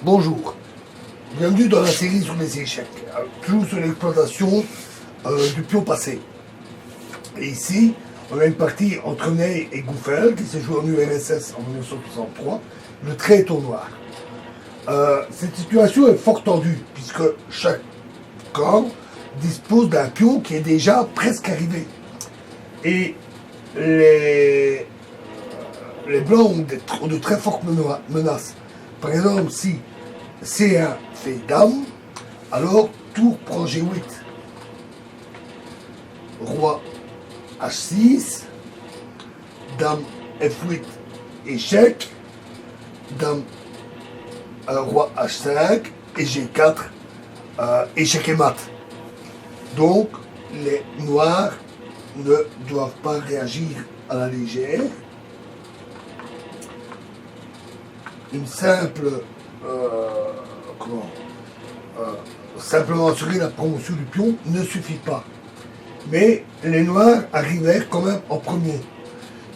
Bonjour, bienvenue dans la série sur les échecs, toujours sur l'exploitation du pion passé. Et ici, on a une partie entre Ney et Gouffel qui s'est jouée en URSS en 1963, le trait est au noir. Cette situation est fort tendue puisque chaque camp dispose d'un pion qui est déjà presque arrivé. Et les blancs ont de très fortes menaces. Par exemple, si C1 fait dame, alors tour prend G8. Roi H6, dame F8, échec, dame roi H5 et G4, échec et mat. Donc les noirs ne doivent pas réagir à la légère. Une simple simplement assurer la promotion du pion ne suffit pas. Mais les noirs arrivèrent quand même en premier.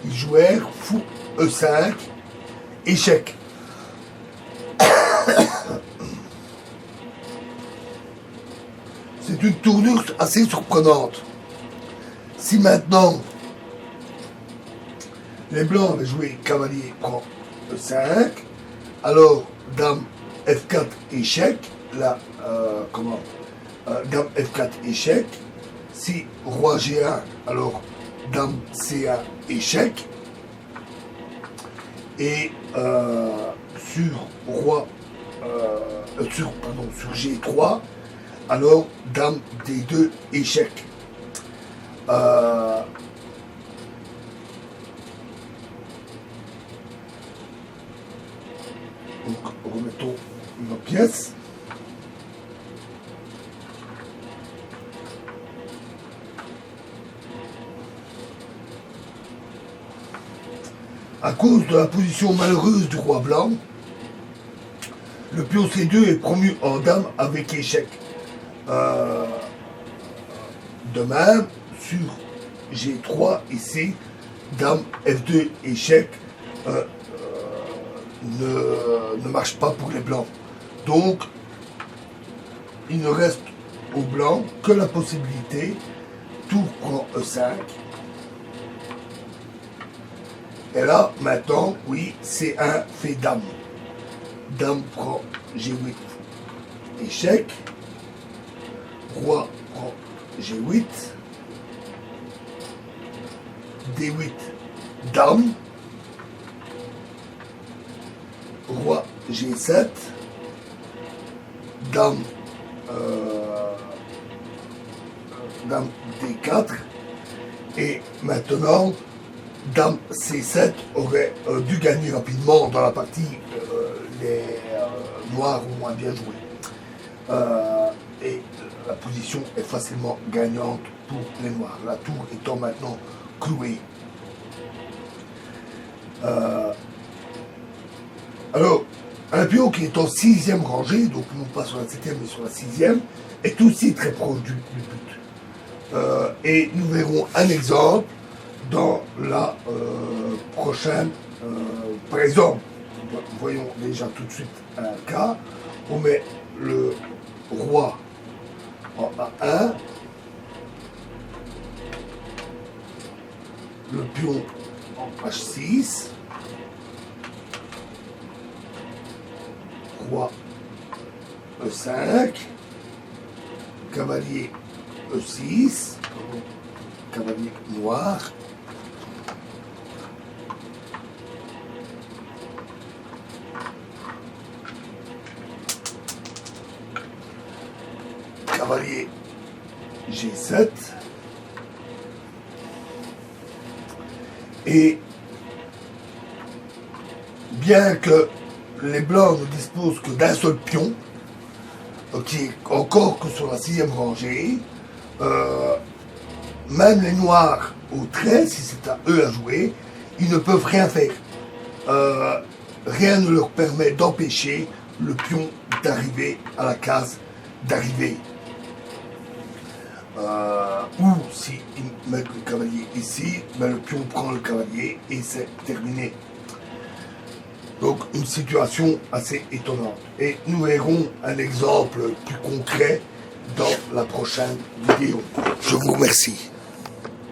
Ils jouèrent fou E5, échec. C'est une tournure assez surprenante. Si maintenant les blancs avaient joué cavalier prend E5, alors dame F4 échec, là, dame F4 échec. Si roi G1, alors dame C1 échec. Et sur G3, alors dame D2 échec. Donc remettons nos pièces. À cause de la position malheureuse du roi blanc, le pion C2 est promu en dame avec échec. De même, sur G3 et C, dame F2 échec ne marche pas pour les blancs. Donc, il ne reste aux blancs que la possibilité, tour prend E5. Et là, maintenant, oui, C1 fait dame. Dame prend G8, échec. Roi prend G8. D8, dame. Roi G7. Dame, dame D4. Et maintenant, dame C7 aurait dû gagner rapidement dans la partie. Les noirs ont moins bien joué. Et la position est facilement gagnante pour les noirs. La tour étant maintenant clouée. Alors, un pion qui est en 6e rangée, donc non pas sur la 7e mais sur la 6e, est aussi très proche du but. Et nous verrons un exemple dans la prochaine. Par exemple, voyons déjà tout de suite un cas. On met le roi en A1, le pion en H6, roi E5, cavalier E6, cavalier noir, cavalier G7 et bien que les blancs ne disposent que d'un seul pion, qui est encore que sur la 6e rangée, même les noirs au trait, si c'est à eux à jouer, ils ne peuvent rien faire. Rien ne leur permet d'empêcher le pion d'arriver à la case d'arrivée. Ou si ils mettent le cavalier ici, ben le pion prend le cavalier et c'est terminé. Donc une situation assez étonnante. Et nous verrons un exemple plus concret dans la prochaine vidéo. Je vous remercie.